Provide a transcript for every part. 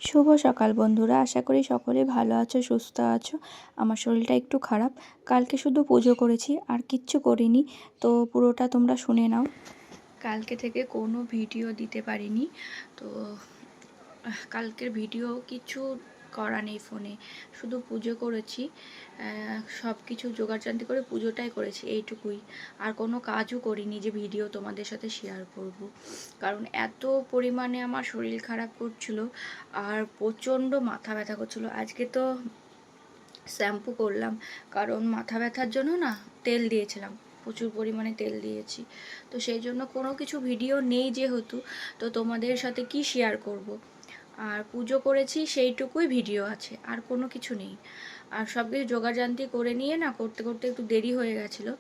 শুভ সকাল বন্ধুরা, আশা করি সকলে ভালো আছো, সুস্থ আছো। আমার শরীরটা একটু খারাপ। কালকে শুধু পুজো করেছি, আর কিচ্ছু করিনি। তো পুরোটা তোমরা শুনে নাও। কালকে থেকে কোনো ভিডিও দিতে পারিনি। তো কালকের ভিডিও কিছু করা নেই ফোনে, শুধু পুজো করেছি। সব কিছু জোগাড়জান্তি করে পুজোটাই করেছি, এইটুকুই। আর কোনো কাজও করিনি যে ভিডিও তোমাদের সাথে শেয়ার করব। কারণ এত পরিমাণে আমার শরীর খারাপ করছিল, আর প্রচণ্ড মাথা ব্যথা করছিল। আজকে তো শ্যাম্পু করলাম, কারণ মাথা ব্যথার জন্য না তেল দিয়েছিলাম, প্রচুর পরিমাণে তেল দিয়েছি। তো সেই জন্য কোনো কিছু ভিডিও নেই যেহেতু, তো তোমাদের সাথে কি শেয়ার করব। আর পুজো করেছি সেইটুকুই ভিডিও আছে, আর কোনো কিছু নেই। আর সব কিছু জোগাড়জান্তি করে নিয়ে না করতে করতে একটু দেরি হয়ে গেছিলো।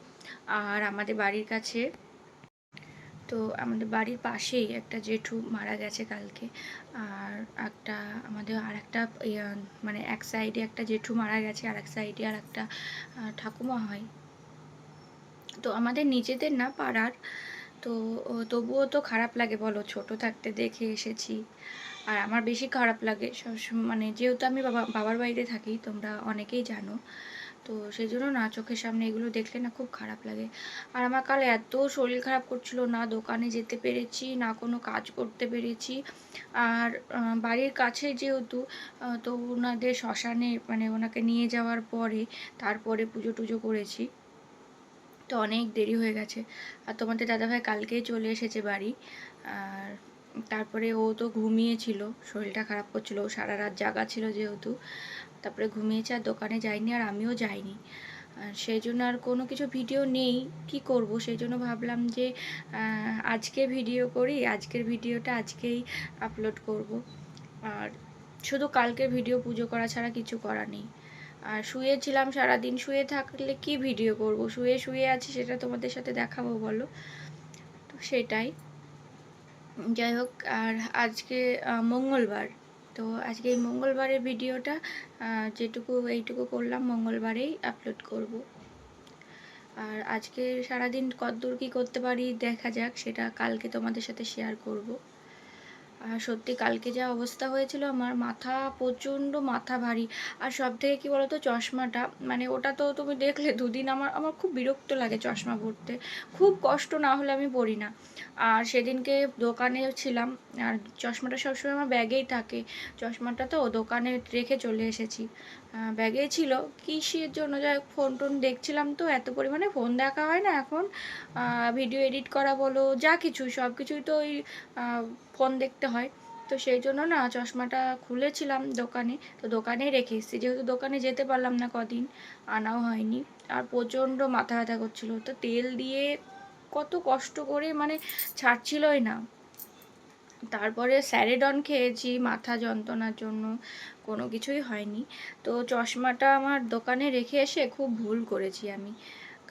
আর আমাদের বাড়ির কাছে, তো আমাদের বাড়ির পাশেই একটা জেঠু মারা গেছে কালকে। আর একটা আমাদের আর একটা মানে এক সাইডে একটা জেঠু মারা গেছে, আর এক সাইডে আর একটা ঠাকুমা হয়। তো আমাদের নিজেদের না, পাড়ার। তো তবুও তো খারাপ লাগে বলো, ছোট থাকতে দেখে এসেছি। আর আমার বেশি খারাপ লাগে সবসময়, মানে যেহেতু আমি বাবার বাড়িতে থাকি, তোমরা অনেকেই জানো। তো সেই জন্য না চোখের সামনে এগুলো দেখলে না খুব খারাপ লাগে। আর আমার কাল এত শরীর খারাপ করছিল, না দোকানে যেতে পেরেছি, না কোনো কাজ করতে পেরেছি। আর বাড়ির কাছে যেহেতু, তো ওনাদের শ্মশানে মানে ওনাকে নিয়ে যাওয়ার পরে তারপরে পুজো টুজো করেছি। তো অনেক দেরি হয়ে গেছে। আর তোমাদের দাদাভাই কালকেই চলে এসেছে বাড়ি। আর তারপরে ও তো ঘুমিয়েছিল, শরীরটা খারাপ করছিল, ও সারা রাত জাগা ছিল যেহেতু। তারপরে ঘুমিয়েছে, আর দোকানে যায়নি, আর আমিও যাইনি। আর সেই জন্য আর কোনো কিছু ভিডিও নেই, কি করব। সেই জন্য ভাবলাম যে আজকে ভিডিও করি, আজকের ভিডিওটা আজকেই আপলোড করব। আর শুধু কালকের ভিডিও পুজো করা ছাড়া কিছু করা নেই। আর শুয়েছিলাম সারাদিন, শুয়ে থাকলে কি ভিডিও করব, শুয়ে শুয়ে আছি, সেটা তোমাদের সাথে দেখাবো বলো। তো সেটাই, যাই হোক। আর আজকে মঙ্গলবার, তো আজকে এই মঙ্গলবারের ভিডিওটা যেটুকু এইটুকু করলাম মঙ্গলবারেই আপলোড করব। আর আজকে সারাদিন কতদূর কী করতে পারি দেখা যাক, সেটা কালকে তোমাদের সাথে শেয়ার করব। আর সত্যি কালকে যা অবস্থা হয়েছিল, আমার মাথা প্রচণ্ড মাথা ভারী। আর সব থেকে কী বলতো, চশমাটা, মানে ওটা তো তুমি দেখলে দুদিন আমার আমার খুব বিরক্ত লাগে চশমা পরতে, খুব কষ্ট না হলে আমি পরি না। আর সেদিনকে দোকানে ছিলাম, আর চশমাটা সবসময় আমার ব্যাগেই থাকে। চশমাটা তো দোকানে রেখে চলে এসেছি, ব্যাগেই ছিল। কিসের জন্য যাই ফোন টোন দেখছিলাম, তো এত পরিমাণে ফোন দেখা হয় না এখন, ভিডিও এডিট করা বলো, যা কিছু সব কিছুই তো ওই ফোন দেখতে হয়। তো সেই জন্য না চশমাটা খুলেছিলাম দোকানে, তো দোকানেই রেখে এসেছি, যেহেতু দোকানে যেতে পারলাম না কদিন, আনাও হয়নি। আর প্রচণ্ড মাথা ব্যথা করছিলো, তো তেল দিয়ে কত কষ্ট করে মানে ছাড়ছিলই না। তারপরে স্যারেডন খেয়েছি মাথা যন্ত্রণার জন্য, কোনো কিছুই হয়নি। তো চশমাটা আমার দোকানে রেখে এসে খুব ভুল করেছি আমি,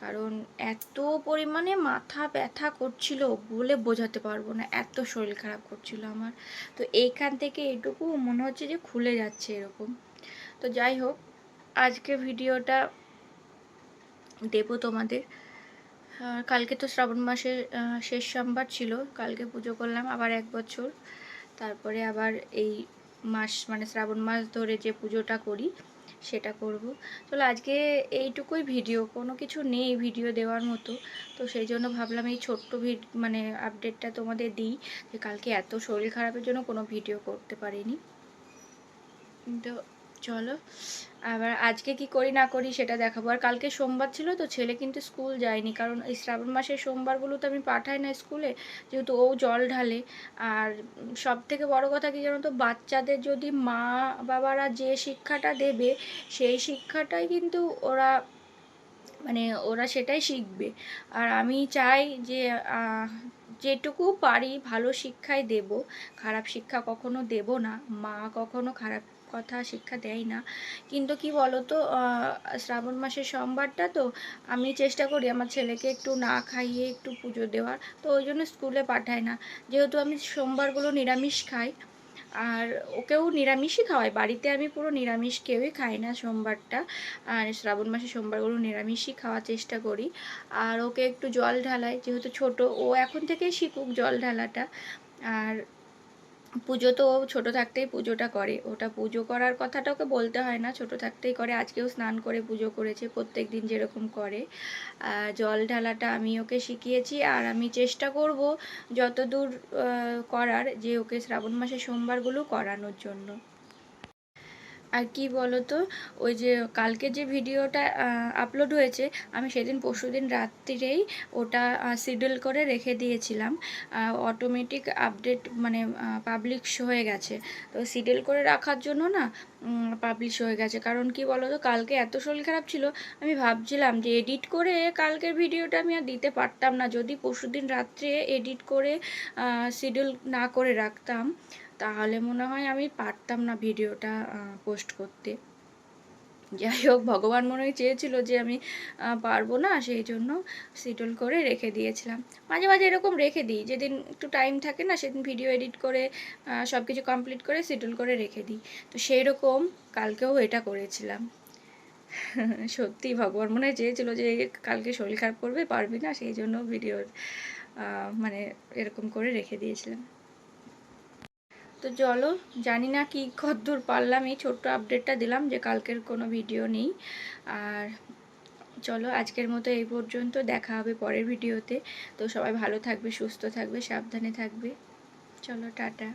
কারণ এত পরিমাণে মাথা ব্যথা করছিল বলে বোঝাতে পারবো না, এত শরীর খারাপ করছিল আমার। তো এইখান থেকে এটুকু মনে হচ্ছে যে খুলে যাচ্ছে এরকম। তো যাই হোক, আজকে ভিডিওটা দেবো তোমাদের। কালকে তো শ্রাবণ মাসের শেষ সোমবার ছিল, কালকে পুজো করলাম আবার 1 বছর। তারপরে আবার এই মাস মানে শ্রাবণ মাস ধরে যে পুজোটা করি সেটা করব। চলো আজকে এইটুকুই ভিডিও, কোনো কিছু নেই ভিডিও দেওয়ার মতো। তো সেই জন্য ভাবলাম এই ছোট্ট মানে আপডেটটা তোমাদের দিই, যে কালকে এত শরীর খারাপের জন্য কোনো ভিডিও করতে পারিনি। তো চলো আবার আজকে কি করি না করি সেটা দেখাবো। আর কালকে সোমবার ছিল, তো ছেলে কিন্তু স্কুল যায়নি, কারণ এই শ্রাবণ মাসের সোমবারগুলো তো আমি পাঠাই না স্কুলে, যেহেতু ও জল ঢালে। আর সব থেকে বড় কথা কি জানো তো, বাচ্চাদের যদি মা বাবারা যে শিক্ষাটা দেবে, সেই শিক্ষাটাই কিন্তু ওরা মানে ওরা সেটাই শিখবে। আর আমি চাই যে যেটুকু পারি ভালো শিক্ষাই দেব, খারাপ শিক্ষা কখনো দেব না। মা কখনো খারাপ কথা শিক্ষা দেয় না। কিন্তু কি বলো তো, শ্রাবণ মাসের সোমবারটা তো আমি চেষ্টা করি আমার ছেলেকে একটু না খাইয়ে একটু পুজো দেওয়ার, তো ওই জন্য স্কুলে পাঠাই না। যেহেতু আমি সোমবারগুলো নিরামিষ খাই, আর ওকেও নিরামিষই খাওয়াই বাড়িতে, আমি পুরো নিরামিষ, কেউই খাই না সোমবারটা। আর শ্রাবণ মাসে সোমবারগুলো নিরামিষই খাওয়ার চেষ্টা করি। আর ওকে একটু জল ঢালাই, যেহেতু ছোট, ও এখন থেকেই শিখুক জল ঢালাটা। আর পুজো তো ও ছোটো থাকতেই পুজোটা করে, ওটা পুজো করার কথাটা ওকে বলতে হয় না, ছোটো থাকতেই করে। আজকেও স্নান করে পুজো করেছে প্রত্যেক দিন যেরকম করে। জল ঢালাটা আমি ওকে শিখিয়েছি, আর আমি চেষ্টা করব যতদূর করার, যে ওকে শ্রাবণ মাসে সোমবারগুলো করানোর জন্য। আর কি বলো তো, ওই যে কালকে যে ভিডিওটা আপলোড হয়েছে, আমি সেদিন পরশুদিন রাত্রিরেই ওটা শিডিউল করে রেখে দিয়েছিলাম। অটোমেটিক আপডেট মানে পাবলিশ হয়ে গেছে। তো শিডিউল করে রাখার জন্য না পাবলিশ হয়ে গেছে। কারণ কি বলো তো, কালকে এত শরীর খারাপ ছিল, আমি ভাবছিলাম যে এডিট করে কালকের ভিডিওটা আমি আর দিতে পারতাম না, যদি পরশুদিন রাত্রে এডিট করে শিডিউল না করে রাখতাম, তাহলে মনে হয় আমি পারতাম না ভিডিওটা পোস্ট করতে। যাই হোক, ভগবান মনে হয় চেয়েছিল যে আমি পারবো না, সেই জন্য শিডিউল করে রেখে দিয়েছিলাম। মাঝে মাঝে এরকম রেখে দিই, যেদিন একটু টাইম থাকে না সেদিন ভিডিও এডিট করে সব কিছু কমপ্লিট করে শিডিউল করে রেখে দিই। তো সেই রকম কালকেও এটা করেছিলাম। সত্যি ভগবান মনে হয় চেয়েছিল যে কালকে শরীর খারাপ করবে, পারবি না, সেই জন্য ভিডিও মানে এরকম করে রেখে দিয়েছিলাম। তো চলো, জানি না কি কতদূর পারলাম, এই ছোট্ট আপডেটটা দিলাম যে কালকের কোনো ভিডিও নেই। আর চলো, আজকের মতো এই পর্যন্ত, দেখা হবে পরের ভিডিওতে। তো সবাই ভালো থাকবে, সুস্থ থাকবে, সাবধানে থাকবে। চলো, টাটা।